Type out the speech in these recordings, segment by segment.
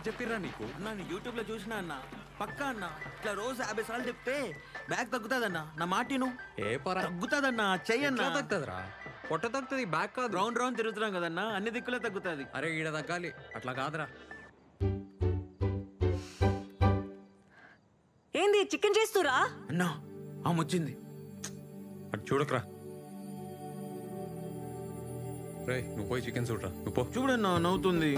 చెప్పిర్రా నీకు? నేను యూట్యూబ్ లో చూసినా అన్న, పక్కా అన్న. ఇట్లా రోజు 50 సార్లు చెప్తే బ్యాగ్ తగ్గుతాదన్న. నా మాటిను. ఏ పరా తగ్గుతాదన్న, చెయ్యన్న. తగ్గుతుందిరా, పొట్ట తగ్గుతుంది, బ్యాగ్ కాదు. రౌండ్ రౌండ్ తిరుగుతున్నాం కదన్నా, అన్ని దిక్కులే తగ్గుతుంది. అరే ఈడ తగ్గాలి, అట్లా కాదురా. ఏంది చికెన్ చేస్తురా? అన్నా ఆమె వచ్చింది. అటు చూడకరా. రే నువ్వు పోయి చికెన్ చూడరా, నువ్వు పో. చూడన్నా నవ్వుతుంది.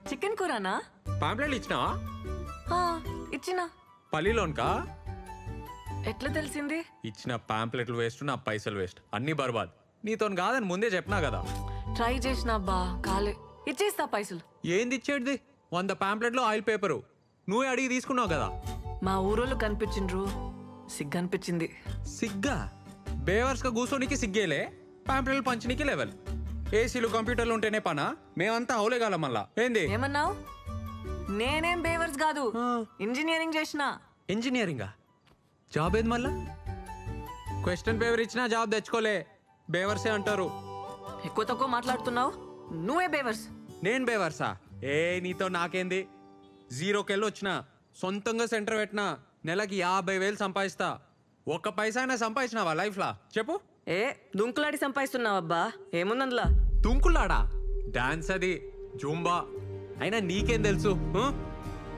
చికెన్ కూరనా? పాంప్లెట్లు ఇచ్చినావా? ఇచ్చినా. పల్లిలోన్కా? ఎట్లా తెలిసింది? ఇచ్చిన పాంప్లెట్లు వేస్ట్, నా పైసలు వేస్ట్, అన్ని బర్బాద్. నీతో కాదని ముందే చెప్పినా కదా. ట్రై చేసినా బా, కాలే. ఇచ్చేస్తా పైసలు. ఏంది ఇచ్చేది? 100 పాంప్లెట్లు ఆయిల్ పేపరు నువ్వే అడిగి తీసుకున్నావు కదా. మా ఊరోళ్ళు కనిపించిండ్రు, సిగ్గు అనిపించింది. సిగ్గా? బేవర్స్గా కూర్చోనికి సిగ్గేలే, పాంప్లెట్లు పంచనీకి లెవెల్. ఏసీలు కంప్యూటర్లు ఉంటేనే పనా? మేమంతా అవులేగాల మళ్ళా. ఏంది ఏమన్నావు? నేనేం బేవర్స్ కాదు, ఇంజనీరింగ్ చేసిన. ఇంజనీరింగా? జాబ్ ఏది మళ్ళా? క్వశ్చన్ పేపర్ ఇచ్చినా జాబ్ తెచ్చుకోలే, బేవర్సే అంటారు. ఎక్కువ తక్కువ మాట్లాడుతున్నావు, నువ్వే బేవర్స్. నేను బేవర్సా? ఏ నీతో నాకేంది? 0కెళ్ళి వచ్చిన, సొంతంగా సెంటర్ పెట్టినా, నెలకి 50,000 సంపాదిస్తా. ఒక్క పైసా అయినా సంపాదించినావా లైఫ్లా చెప్పు? ఏ దుంకులాడి సంపాదిస్తున్నావబ్బా, ఏముందందులా? తుంకులాడా? డాన్స్ అది, జూంబా. అయినా నీకేం తెలుసు?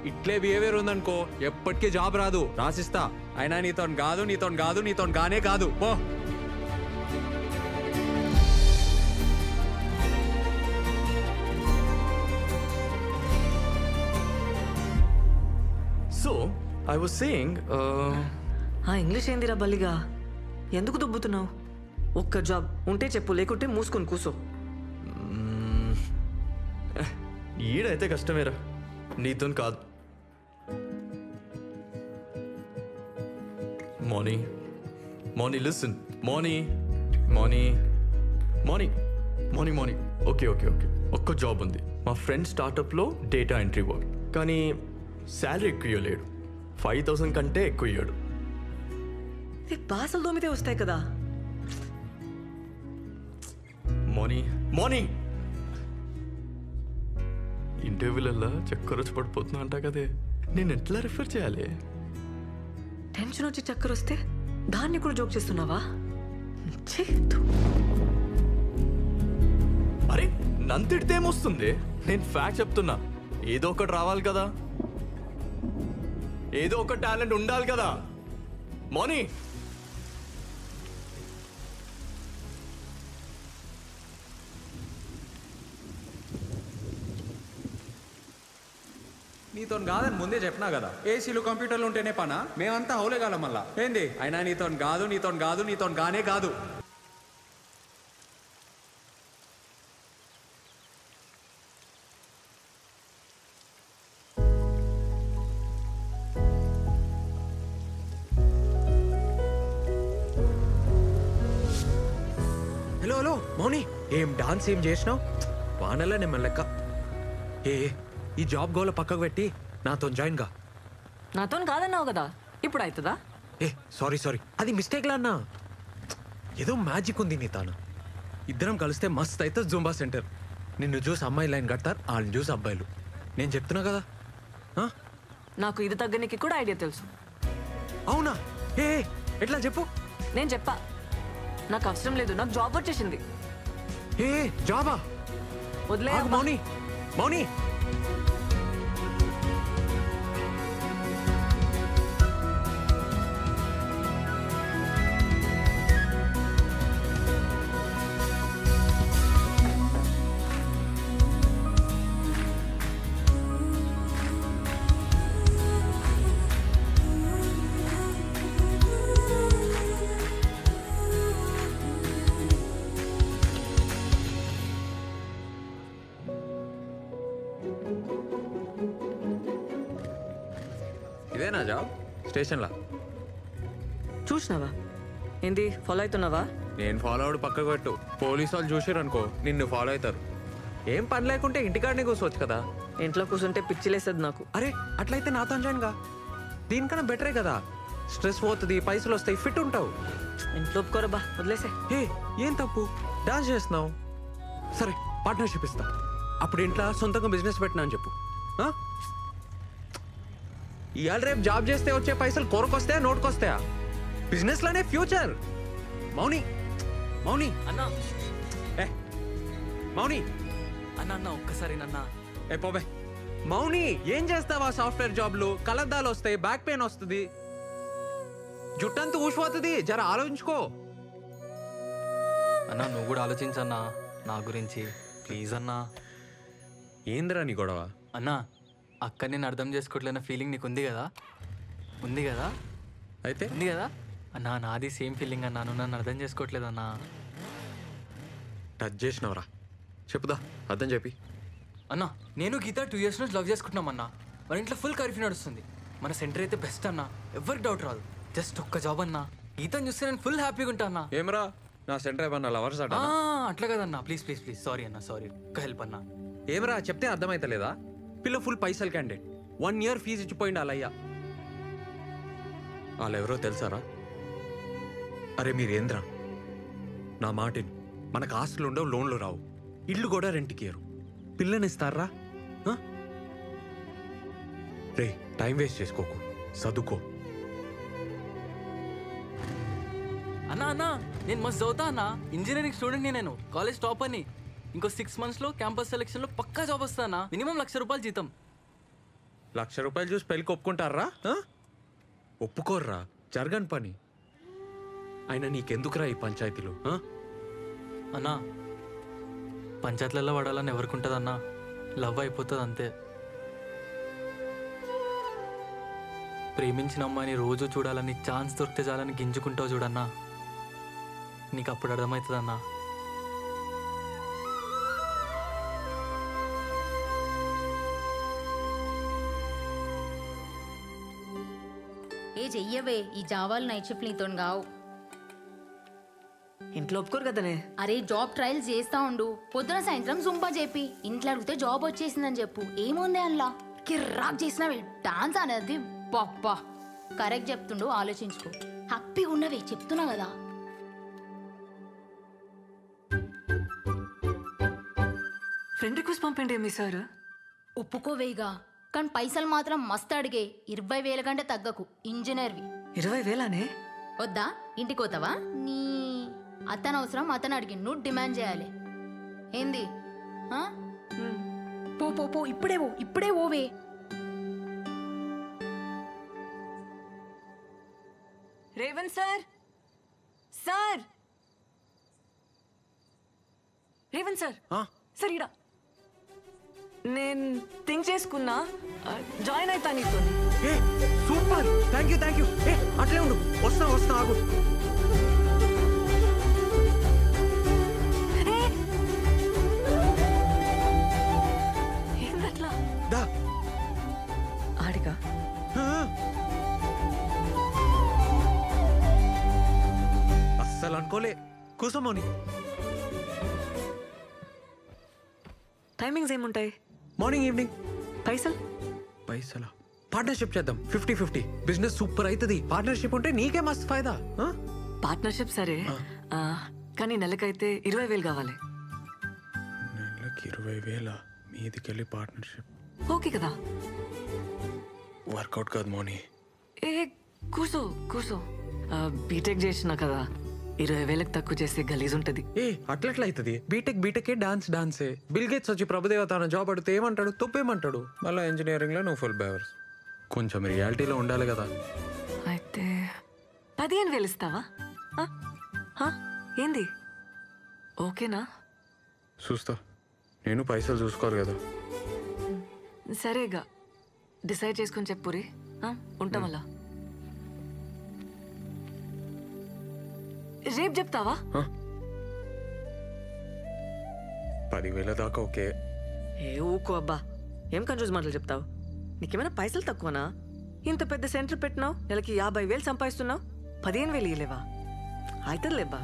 ఇట్లే బిహేవియర్ ఉందనుకో ఎప్పటికీ జాబ్ రాదు, రాసిస్తా. అయినా నీతో కాదు, నీతో కాదు, నీతో గానే కాదు, పో. So, I was saying, English ఏందిరా బల్లిగా? ఎందుకు దుబ్బుతున్నావు? ఒక్క జాబ్ ఉంటే చెప్పు, లేకుంటే మూసుకొని కూసో. ఈడైతే కష్టమేరా, నీతో కాదు. మార్నింగ్ లిసన్, మార్నింగ్ ఓకే ఒక్క జాబ్ ఉంది. మా ఫ్రెండ్ స్టార్టప్లో డేటా ఎంట్రీ వర్క్, కానీ శాలరీ ఎక్కువ ఇవ్వలేడు. 5,000 కంటే ఎక్కువ ఇవ్వడు. బాసలు దోమితే వస్తాయి కదా. మార్నింగ్ ఇంటర్వ్యూలల్లా చక్కర వచ్చి పడిపోతున్నా అంటా కదే, నేను ఎట్లా రిఫర్ చేయాలి? టెన్షన్ వచ్చి చక్కర వస్తే దాన్ని కూడా జోక్ చేస్తున్నావా? అరే నన్ను తిడితే ఏమొస్తుంది? నేను ఫ్యాక్ట్ చెప్తున్నా. ఏదో ఒకటి రావాలి కదా, ఏదో ఒక టాలెంట్ ఉండాలి కదా. మోనీ నీతో కాదని ముందే చెప్పినా కదా. ఏసీలు కంప్యూటర్లు ఉంటేనే పనా? మేమంతా అవులేగాల మళ్ళా. ఏంది? అయినా నీతో కాదు, నీతో కాదు, నీతో గానే కాదు. హలో మౌని, ఏం డాన్స్ ఏం చేసినావు? వానల్లా నేను లెక్క. ఈ జాబ్ గోల పక్కకు పెట్టి నాతో జాయిన్ గా. నాతో కాదన్నావు కదా, ఇప్పుడు అవుతుందా? సారీ అది మిస్టేక్ లా అన్నా. ఏదో మ్యాజిక్ ఉంది నీ తాను. ఇద్దరం కలిస్తే మస్త్ అయితే జూంబా సెంటర్. నిన్ను చూసి అమ్మాయి లైన్ కడతారు, వాళ్ళని చూసి అబ్బాయిలు. నేను చెప్తున్నా కదా. నాకు ఇది తగ్గనికి కూడా ఐడియా తెలుసు. అవునా? ఎట్లా చెప్పు. నేను చెప్పా, నాకు అవసరం లేదు, నాకు జాబ్ వచ్చేసింది. జాబా? వదిలే మౌని. ఇదేనా జాబ్? స్టేషన్లా చూసినావా? ఏంది ఫాలో అవుతున్నావా? నేను ఫాలో అవడు పక్కకు పెట్టు. పోలీసు వాళ్ళు చూసారు అనుకో నిన్ను ఫాలో అవుతారు. ఏం పని లేకుంటే ఇంటికాడనే కూర్చోవచ్చు కదా. ఇంట్లో కూర్చుంటే పిచ్చిలేస్తుంది నాకు. అరే అట్లయితే నాతో జాయిన్ గా. దీనికన్నా బెటరే కదా. స్ట్రెస్ పోతుంది, పైసలు వస్తాయి, ఫిట్ ఉంటావు. ఇంట్లో ఒప్పుకోరబ్బా, వదిలేసే. ఏం తప్పు? డాన్స్ చేస్తున్నావు, సరే పార్ట్నర్షిప్ ఇస్తా. అప్పుడు ఇంట్లో సొంతంగా బిజినెస్ పెట్టినా అని చెప్పు. ఇవాళ రేపు జాబ్ చేస్తే వచ్చే పైసలు కొరకొస్తాయా నోటుకొస్తాయా? బిజినెస్లోనే ఫ్యూచర్. మౌని మౌని అన్నా ఏ మౌని అన్న అన్న ఒక్కసారి నన్న ఏ పోబే. మౌని ఏం చేస్తావా సాఫ్ట్వేర్ జాబ్లు? కలద్దాలు వస్తాయి, బ్యాక్ పెయిన్ వస్తుంది, జుట్టంతా ఊసిపోతుంది. జర ఆలోచించుకో. అన్న నువ్వు కూడా ఆలోచించన్నా నా గురించి ప్లీజ్ అన్నా. ఏందిరా నీ గొడవ? అన్నా అక్క నేను అర్థం చేసుకోవట్లేన ఫీలింగ్ నీకు ఉంది కదా? ఉంది కదా? అయితే ఉంది కదా అన్నా? నాది సేమ్ ఫీలింగ్ అన్నా. నువ్వు నన్ను అర్థం చేసుకోవట్లేదన్నా. టచ్ చేసినవరా? చెప్పుదా, అర్థం చెప్పి. అన్నా నేను గీత 2 years నుంచి లవ్ చేసుకుంటున్నాం అన్నా. మన ఇంట్లో ఫుల్ కర్ఫ్యూ నడుస్తుంది. మన సెంటర్ అయితే బెస్ట్ అన్నా, ఎవరికి డౌట్ రాదు. జస్ట్ ఒక్క జాబ్ అన్నా. గీతను చూస్తే నేను ఫుల్ హ్యాపీగా ఉంటా అన్నా. ఏమరా నా సెంటర్ ఏమన్నా లవర్స్ అట? అట్లా కదన్నా, ప్లీజ్ ప్లీజ్ ప్లీజ్. సారీ అన్నా, సారీ. ఒక్క హెల్ప్ అన్నా. ఏమరా చెప్తే అర్థమైతలేదా? పిల్ల ఫుల్ పైసలు క్యాండిడేట్, 1 year ఫీజు ఇచ్చిపోయింది అలయ్యా. వాళ్ళెవరో తెలుసారా? అరే మీరేంద్రా, నా మాటిని. మనకు ఆస్తులు ఉండవు, లోన్లు రావు, ఇల్లు కూడా రెంట్కి ఇయ్యరు. పిల్లనిస్తారా? రే టైం వేస్ట్ చేసుకోకు, చదువుకో. అన్నా అన్నా నేను మస్తు చదువుతా అన్నా. ఇంజనీరింగ్ స్టూడెంట్ని నేను, కాలేజ్ టాప్ అని. ఇంకో 6 monthsలో క్యాంపస్ సెలక్షన్లో పక్కా జాబ్ వస్తానా. మినిమం ₹1,00,000 జీతం. ₹1,00,000 చూసి పెళ్ళికి ఒప్పుకుంటారా? ఒప్పుకోర్రా, జరగని పని. అయినా నీకెందుకురా ఈ పంచాయతీలు? అన్నా పంచాయతీలలో పడాలని ఎవరికి ఉంటుంది అన్నా? లవ్ అయిపోతుంది అంతే. ప్రేమించిన అమ్మాయిని రోజు చూడాలని, ఛాన్స్ దొరికితే చాలని గింజుకుంటావు చూడన్నా. నీకు అప్పుడు అర్థమవుతుంది అన్నా. ఏ చెయ్యవే, ఈ జావాలు నైట్ షిఫ్ట్ నీతో కావు. ఇంట్లో ఒప్పుకోరు కదనే. అరే జాబ్ ట్రయల్స్ చేస్తా ఉండు, పొద్దున సాయంత్రం సుంపా చెప్పి ఇంట్లో అడిగితే జాబ్ వచ్చేసిందని చెప్పు. ఏముంది అందులో? కిర్రాక్ చేసినవి డాన్స్ అనేది. పప్పా కరెక్ట్ చెప్తుండు, ఆలోచించుకో. హ్యాపీగా ఉన్నవే చెప్తున్నా కదా. ఫ్రెండ్ రిక్వెస్ట్ పంపండి మీ సార్. ఒప్పుకోవేగా, కానీ పైసలు మాత్రం మస్తు అడిగే. 20,000 కంటే తగ్గకు. ఇంజనీర్వి. 20,000నే? వద్దా? ఇంటికి పోతావా? నీ అతను అవసరం, అతను అడిగి నువ్వు డిమాండ్ చేయాలి. ఏంది? పో పో పో, ఇప్పుడే పో, ఇప్పుడే ఓవే. Revanth sir, sir, Revanth sir, sir ఇడా నేను థింక్ చేసుకున్నా, జాయిన్ అవుతా నీతో. ఏ సూపర్, థ్యాంక్ యూ. ఏ అట్లే ఉండు, వస్తా ఆగు. ఏందట్లా? దా ఆడిగా అస్సలు అనుకోలే. కూసోమోని. టైమింగ్స్ ఏముంటాయి? Morning evening. పైసలా? పార్ట్నర్షిప్ చేద్దాం, 50-50. బిజినెస్ సూపర్ అవుతుంది. పార్ట్నర్షిప్ ఉంటే నీకే మస్తు ఫైదా. పార్ట్నర్షిప్ సరే, కానీ నెలకైతే 20,000 కావాలి. నెలకి 20,000 మీదికెళ్ళి పార్ట్నర్షిప్ ఓకే కదా? వర్కౌట్ కాదు మోని. ఏ కూర్చో. బీటెక్ చేసినా కదా, 20,000కి తక్కువ చేస్తే గలీజ్ ఉంటుంది. ఏ అట్లెట్లా అవుతుంది? బీటెక్ డాన్సే. బిల్ గేట్స్ వచ్చి ప్రభుదేవ తన జాబ్ అడిగితే ఏమంటాడు? తొప్పేమంటాడు. మళ్ళీ ఇంజనీరింగ్లో నువ్వు ఫుల్ బేవర్స్. కొంచెం రియాలిటీలో ఉండాలి కదా. అయితే 15,000 ఇస్తావా? ఏంది? ఓకేనా? చూస్తా, నేను పైసలు చూసుకోవాలి కదా. సరేగా, డిసైడ్ చేసుకుని చెప్పురి. ఉంటాం అలా. రేపు చెప్తావా? 10,000 దాకా ఓకే. ఏ ఊకో అబ్బా, ఏం కన్ఫ్యూజ్ మాటలు చెప్తావు? నీకేమైనా పైసలు తక్కువనా? ఇంత పెద్ద సెంటర్ పెట్టినావు, నెలకి 50,000 సంపాదిస్తున్నావు, 15,000 ఇయ్యలేవా? అవుతుంది లేబ్బా.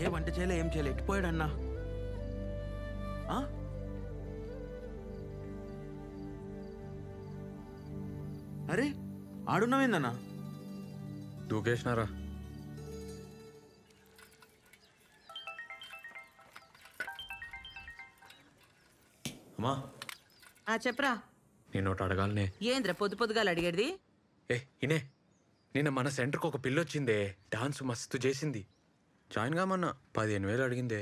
ఏ వంట చేయలే, ఏం చేయలే, ఎట్టిపోయాడన్నా? అరే ఆడున్నావేందన్నా? దూకేసినారా? అమ్మా చెప్పరా నేను ఒకటి అడగాలనే. ఏంద్ర పొద్దు పొద్దుగాలు అడిగేది? ఇనే నిన్న మన సెంటర్కి ఒక పిల్ల వచ్చిందే, డాన్స్ మస్తు చేసింది. జాయిన్ కామన్నా 15,000 అడిగిందే.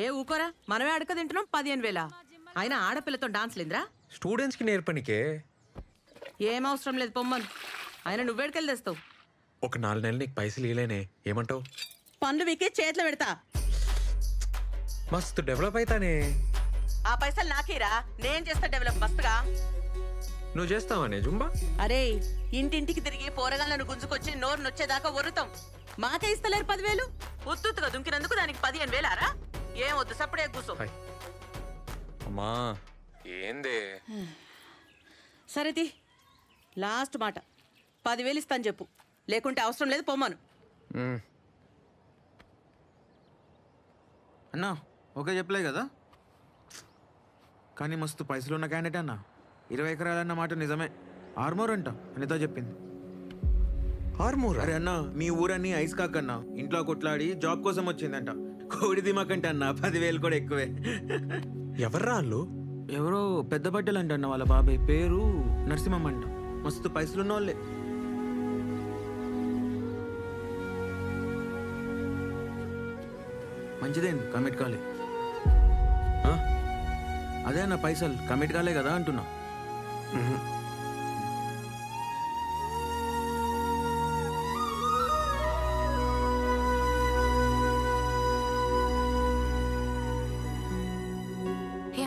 ఏ ఊకోరా, మనమే అడక తింటున్నాం 15,000. అయినా ఆడపిల్లతో డాన్స్ లేదురా? స్టూడెంట్స్కి నేర్పనికే. ఏం అవసరం లేదు పొమ్మను. అయినా నువ్వేడికెళ్ళి తెస్తావు? ఒక 4 నెలలు నీకు పైసలు ఇవ్వలేనే, ఏమంటావు? పండ్లు వీకే చేతిలో పెడతా. మస్తు డెవలప్ అవుతానే. ఆ పైసలు నాకేరా, నేను చేస్తా డెవలప్ మస్తుగా. నువ్వు చేస్తావానే జుంబా? అరే ఇంటింటికి తిరిగి పోరగాళ్ళను గుంజుకొచ్చి నోరు నొచ్చేదాకా ఒరుతాం. మాకే ఇస్తలేరు 10,000. ఉత్తుగా దుంకినందుకు దానికి 15,000 రా? ఏం వద్దు, సప్పుడే కూసో. అమ్మా ఏందే? సరేది లాస్ట్ మాట, 10,000 ఇస్తాను చెప్పు, లేకుంటే అవసరం లేదు పొమ్మను. అన్నా ఓకే చెప్పలే కదా, కానీ మస్తు పైసలు ఉన్న క్యాండిడేట్ అన్న. 20 ఎకరాలన్న మాట నిజమే. ఆర్మోర్ అంట అనితో చెప్పింది. ఆర్మూర్? అరే అన్న, మీ ఊరన్నీ ఐస్ కాకన్నా ఇంట్లో కొట్లాడి జాబ్ కోసం వచ్చిందంట. కోడి దిమాకంటే అన్న 10,000 కూడా ఎక్కువే. ఎవర్రా వాళ్ళు? ఎవరో పెద్ద బట్టలు అంట అన్న, వాళ్ళ బాబాయ్ పేరు నరసింహం అంట. మస్తు పైసలు ఉన్న వాళ్ళే. మంచిదేం కమిట్ కాలే. అదే అన్న పైసలు కమిట్ కాలే కదా అంటున్నా.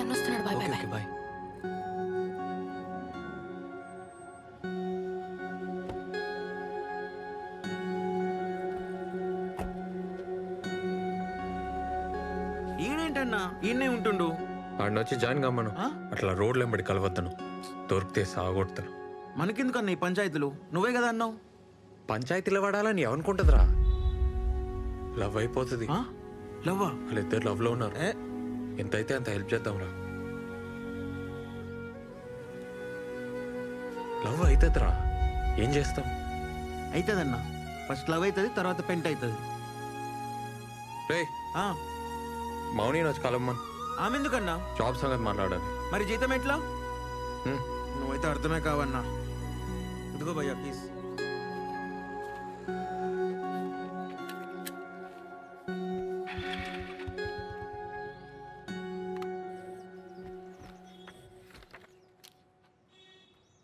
అన్నొస్తున్నాడు. Bye bye bye. బాయ్. ఈయనేంటన్నా ఈయనే ఉంటుండు? వాడిని వచ్చి జాయిన్ కమ్మను. అట్లా రోడ్లు వెంబడి కలవద్దను, దొరికితే సాగొడతాను. మనకెందుకన్నా ఈ పంచాయతీలు? నువ్వే కదా అన్నావు. పంచాయతీలో పడాలని ఏమనుకుంటుందిరా? లవ్ అయిపోతుంది. లవ్వా? వాళ్ళిద్దరు లవ్ లో ఉన్నారు. ఎంతైతే అంత హెల్ప్ చేద్దాంరా. లవ్ అవుతుందిరా, ఏం చేస్తాం? అవుతుందన్నా. ఫస్ట్ లవ్ అవుతుంది, తర్వాత పెంట్ అవుతుంది. రే మౌని వచ్చి కలమ్మన్. ఆమె ఎందుకన్నా? జాబ్ సంగతి మాట్లాడాలి. మరి జీతం ఎట్లా? నువ్వైతే అర్థమే కావన్నా. ఇదిగో భయ్యా ప్లీజ్.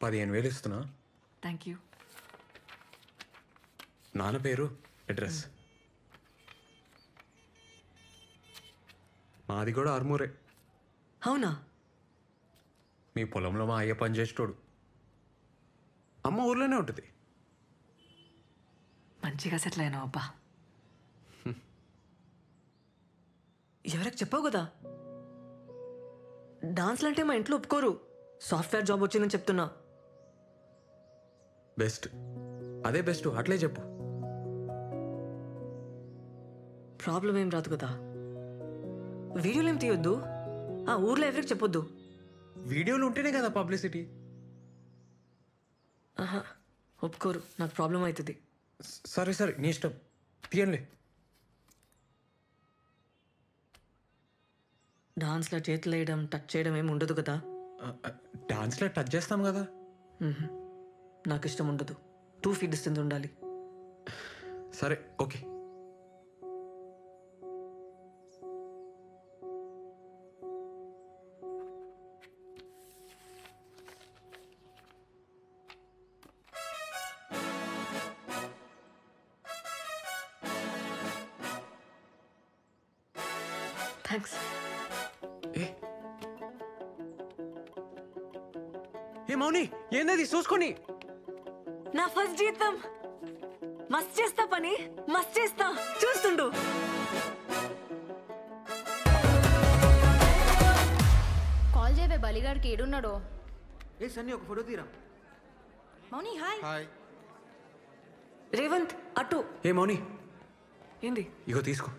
$15,000 ఇస్తున్నా. Thank you. నాన్న పేరు, అడ్రస్. మాది కూడా ఆర్మూరే. అవునా? మీ పొలంలో మా అయ్య పని చేసేటోడు. అమ్మ ఊర్లోనే ఉంటుంది. మంచిగా సెటిల్ అయినావు అబ్బా. ఎవరికి చెప్పావు కదా, డాన్స్లు అంటే మా ఇంట్లో ఒప్పుకోరు. సాఫ్ట్వేర్ జాబ్ వచ్చిందని చెప్తున్నా. బెస్ట్, అదే బెస్ట్, అట్లే చెప్పు. ప్రాబ్లం ఏం రాదు కదా. వీడియోలు ఏం తీయొద్దు, ఆ ఊర్లో ఎవరికి చెప్పొద్దు. వీడియోలు ఉంటేనే కదా పబ్లిసిటీ. ఆహా ఒప్పుకోరు, నాకు ప్రాబ్లం అవుతుంది. సరే సరే నీ ఇష్టం, తీయండి. డాన్స్లో చేతులు వేయడం, టచ్ చేయడం ఏమి ఉండదు కదా. డాన్స్లో టచ్ చేస్తాం కదా. నాకు ఇష్టం ఉండదు. 2 feet డిస్టెన్స్ ఉండాలి. సరే ఓకే. థ్యాంక్స్. ఏ మౌని, ఏందది చూసుకొని? నా ఫస్ట్ జీతం. మస్త్ చేస్తా పని, మస్త్ చేస్తా, చూస్తుండు. కాల్ చేయవే బలిగాడికి, ఏడున్నాడో? ఏ సన్నీ ఒక ఫోటో తీరా. మౌని హాయ్. హాయ్. రేవంత్ అటు. ఏ మౌని, ఏంది ఇగో తీసుకో.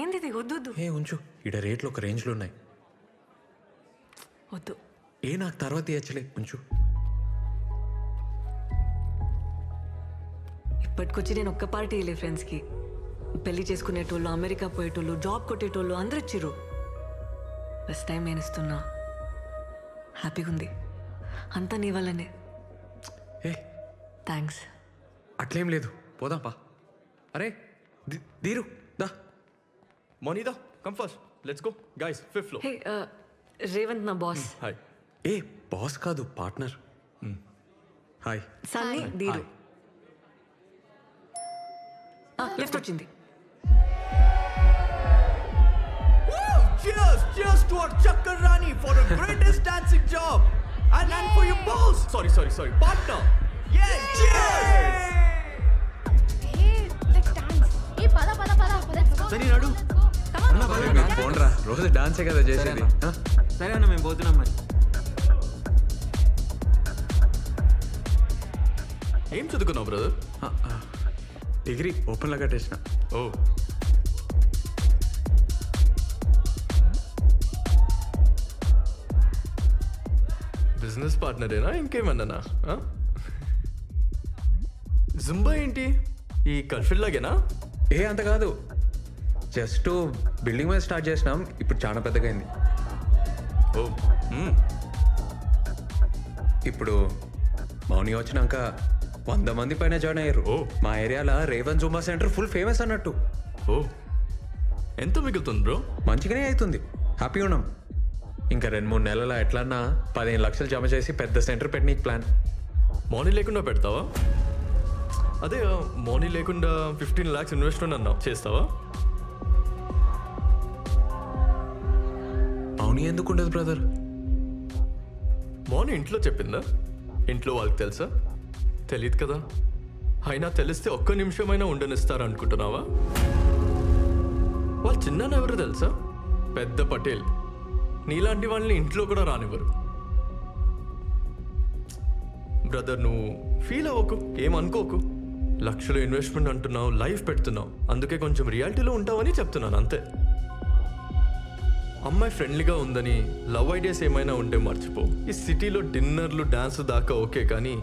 ఏంది ఇది? వద్దు వద్దు ఏ ఉంచు, ఈడ రేట్లు ఒక రేంజ్లో ఉన్నాయి. వద్దు. ఏ నాకు తర్వాత ఇచ్చలే, ఉంచు. ఇప్పటికొచ్చి నేను ఒక్క పార్టీ వెళ్ళే ఫ్రెండ్స్కి పెళ్లి చేసుకునేటోళ్ళు, అమెరికా పోయేటోళ్ళు, జాబ్ కొట్టేటోళ్ళు అందరూ ఇచ్చిర్రు. ఫస్ట్ టైం నేను ఇస్తున్నా. హ్యాపీగా ఉంది. అంతా నీ వల్లనే. ఏ థ్యాంక్స్. అట్లేం లేదు, పోదాం పా. అరే దీరు దా. మోనిదా come first, let's go guys. 5th floor. హే రేవంత్ నా బాస్. హాయ్. ఏ బాస్ కాదు, పార్ట్నర్. హాయ్. సన్నీ దీరు. లిఫ్ట్ వచ్చింది. Cheers! Cheers to our Chakarani for the greatest dancing job! And for your boss! Sorry, partner! Yeah, cheers! సరే నాడు phone రా, రోజు డాన్సే కదా చేసేది. సరే అన్న మేము పోతున్నాం మరి. ఏం చదువుకున్నావు బ్రదర్? డిగ్రీ ఓపెన్లో కట్టేసిన. ఓ, బిజినెస్ పార్ట్నరేనా ఇంకేమన్నానా? జుంబా ఏంటి ఈ కల్ఫిల్ లాగేనా? ఏ అంత కాదు, జస్ట్ బిల్డింగ్ మీద స్టార్ట్ చేసినాం, ఇప్పుడు చాలా పెద్దగా అయింది. ఓ, ఇప్పుడు మౌని వచ్చినాక 100 మంది పైన జాయిన్ అయ్యారు. ఓ. మా ఏరియాలో Revan Zumba centre full famous అన్నట్టు. ఓ, ఎంత మిగులుతుంది బ్రో? మంచిగానే అవుతుంది, హ్యాపీగా ఉన్నాం. ఇంకా 2-3 నెలల ఎట్లన్నా 15 లక్షలు జమ చేసి పెద్ద సెంటర్ పెట్టనీకి ప్లాన్. మౌని లేకుండా పెడతావా? అదే మౌని లేకుండా 15 lakhs ఇన్వెస్ట్మెంట్ అన్నావు, చేస్తావా? మౌని ఎందుకు ఉండదు బ్రదర్? మౌని ఇంట్లో చెప్పిందా? ఇంట్లో వాళ్ళకి తెలుసా? తెలియదు కదా. అయినా తెలిస్తే ఒక్క నిమిషమైనా ఉండనిస్తారు అనుకుంటున్నావా? వాళ్ళు చిన్న ఎవరు తెలుసా? పెద్ద పటేల్. నీలాంటి వాళ్ళని ఇంట్లో కూడా రానివ్వరు. బ్రదర్ నువ్వు ఫీల్ అవ్వకు, ఏమనుకోకు. లక్షలు ఇన్వెస్ట్మెంట్ అంటున్నావు, లైఫ్ పెడుతున్నావు, అందుకే కొంచెం రియాలిటీలో ఉంటావని చెప్తున్నాను అంతే. అమ్మాయి ఫ్రెండ్లీగా ఉందని లవ్ ఐడియాస్ ఏమైనా ఉంటే మర్చిపో. ఈ సిటీలో డిన్నర్లు డాన్స్ దాకా ఓకే, కానీ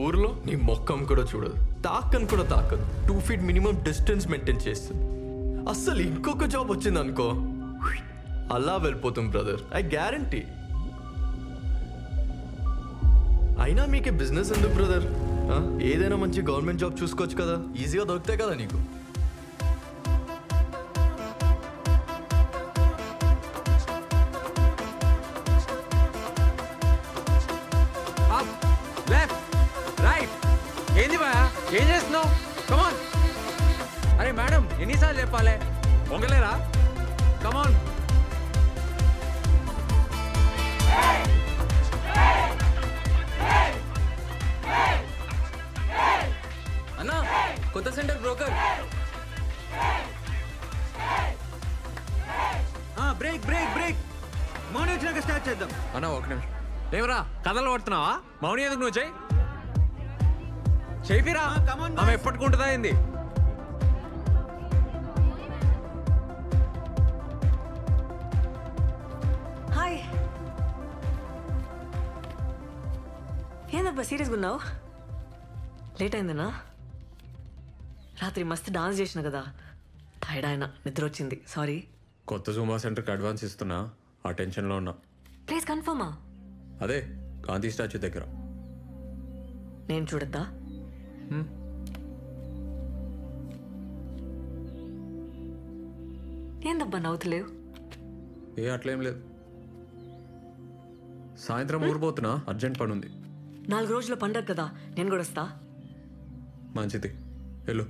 ఊర్లో నీ మొక్కం కూడా చూడదు, తాకని కూడా తాకదు. 2 feet మినిమం డిస్టెన్స్ మెయింటైన్ చేస్తుంది. అస్సలు ఇంకొక జాబ్ వచ్చింది అనుకో, అలా వెళ్ళిపోతుంది బ్రదర్, ఐ గ్యారంటీ. అయినా మీకే బిజినెస్ ఎందుకు బ్రదర్? ఏదైనా మంచి గవర్నమెంట్ జాబ్ చూసుకోవచ్చు కదా, ఈజీగా దొరుకుతాయి కదా నీకు. ఏంది భయ, ఏం చేస్తున్నావు? కమాన్. అరే మేడం ఎన్నిసార్లు చెప్పాలి, వంగలేరా? కమాన్. అన్నా కొత్త centre broker. Break break break. Mouni వచ్చినాక స్టార్ట్ చేద్దాం. అన్న ఒక నిమిషం. ఏమరా కథలు పడుతున్నావా? మౌని ఎందుకు నువ్వు చెయ్యి చేపిరా, ఆమె ఎప్పటికుంటుందా ఏంది? హాయ్. ఏందబ్బా సీరియస్గా ఉన్నావు? లేట్ అయిందనా? రాత్రి మస్తు డాన్స్ చేసిన కదా, టైర్డ్ అయినా, నిద్ర వచ్చింది, సారీ. కొత్త జూంబా సెంటర్కి అడ్వాన్స్ ఇస్తున్నా, ఆ టెన్షన్లో ఉన్నా. ప్లీజ్ కన్ఫర్మా? అదే గాంధీ స్టాచ్యూ దగ్గర. నేను చూడద్దా? ఏందబ్బా నవ్వుతలేవు? ఏ అట్లేం లేదు, సాయంత్రం ఊరిపోతున్నా, అర్జెంట్ పని ఉంది. 4 రోజుల పండగ కదా, నేను కూడా వస్తా. మంచిది, వెళ్ళు.